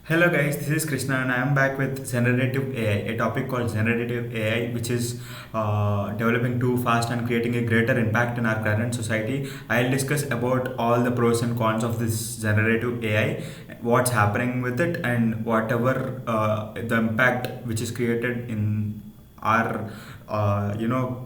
Hello guys, this is Krishna and I am back with Generative AI, a topic called Generative AI, which is developing too fast and creating a greater impact in our current society. I'll discuss about all the pros and cons of this Generative AI, what's happening with it, and whatever the impact which is created in our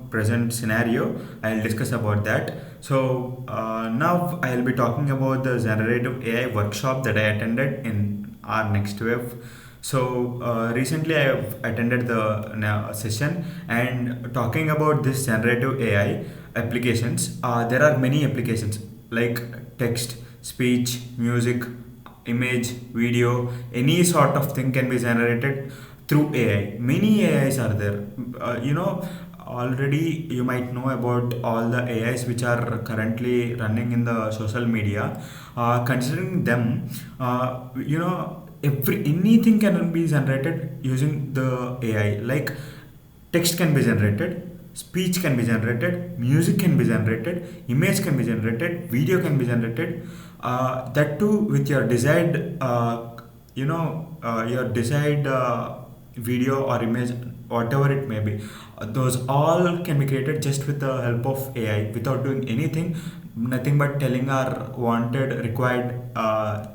present scenario. I'll discuss about that. So now I'll be talking about the Generative AI workshop that I attended in our Nxtwave. So recently I have attended the session and talking about this generative AI applications. There are many applications like text, speech, music, image, video, any sort of thing can be generated through AI. Many AIs are there. Already you might know about all the AIs which are currently running in the social media. Considering them, every anything can be generated using the AI. Like text can be generated, speech can be generated, music can be generated, image can be generated, video can be generated. That too with your desired, your desired video or image, whatever it may be. Those all can be created just with the help of AI without doing anything, nothing but telling our wanted, required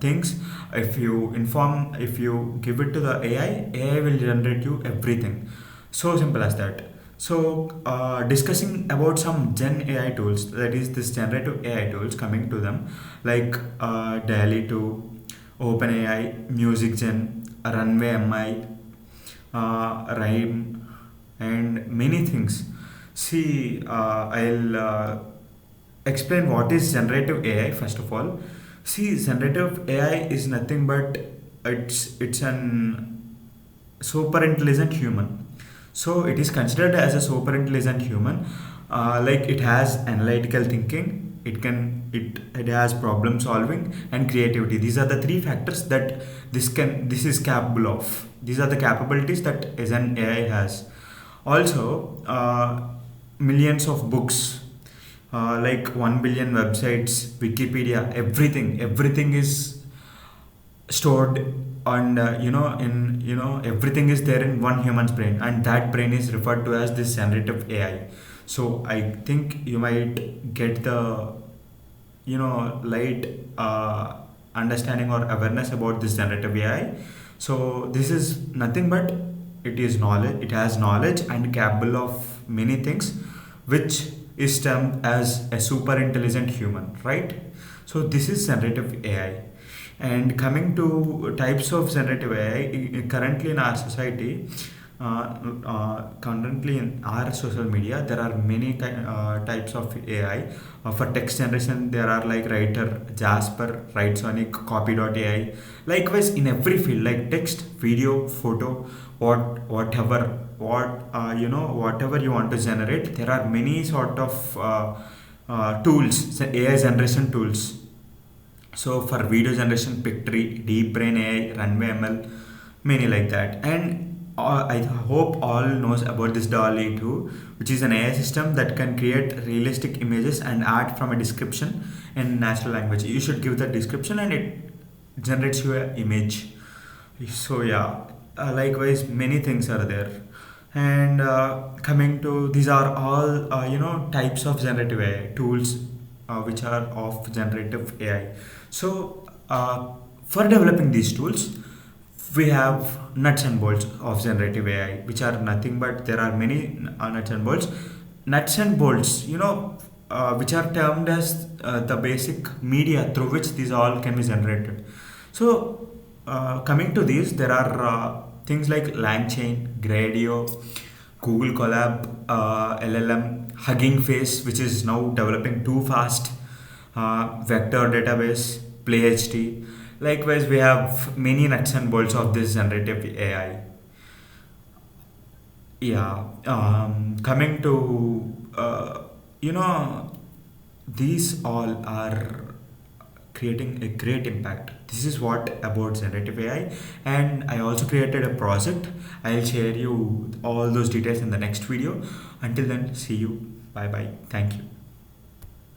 things. If you give it to the AI will generate you everything. So simple as that. So, discussing about some Gen AI tools, that is, this generative AI tools coming to them, like Daily 2, OpenAI, musicgen, Runway MI, Rhyme, and many things. See, I'll explain what is generative AI first of all. See, generative AI is nothing but it's an super intelligent human. So it is considered as a super intelligent human. Like it has analytical thinking, it has problem solving and creativity. These are the three factors that this is capable of. These are the capabilities that as an AI has. Also, millions of books, like 1 billion websites, Wikipedia, everything is stored, and everything is there in one human's brain, and that brain is referred to as this generative AI. So I think you might get the light understanding or awareness about this generative AI. So this is nothing but it is knowledge. It has knowledge and capable of many things, which is termed as a super intelligent human, right? So this is generative AI. And coming to types of generative AI, currently in our society, currently in our social media, there are many types of AI. For text generation, there are like Writer, Jasper, Writesonic, Copy.ai. Likewise, in every field, like text, video, photo, whatever you want to generate, there are many sort of tools, AI generation tools. So for video generation, Pictory, Deep Brain AI, Runway ML, many like that. And I hope all knows about this DALL-E 2, which is an AI system that can create realistic images and add from a description in natural language. You should give the description and it generates you an image. So yeah, likewise many things are there. And coming to these are all types of generative AI tools, which are of generative AI. So for developing these tools, we have nuts and bolts of generative AI, which are nothing but there are many nuts and bolts. Nuts and bolts, which are termed as the basic media through which these all can be generated. So coming to these, there are things like LangChain, Gradio, Google Colab, LLM, Hugging Face, which is now developing too fast, Vector Database, PlayHD. Likewise, we have many nuts and bolts of this generative AI. Yeah, coming to these all are creating a great impact. This is what about generative AI, and I also created a project. I'll share you all those details in the next video. Until then, see you. Bye bye. Thank you.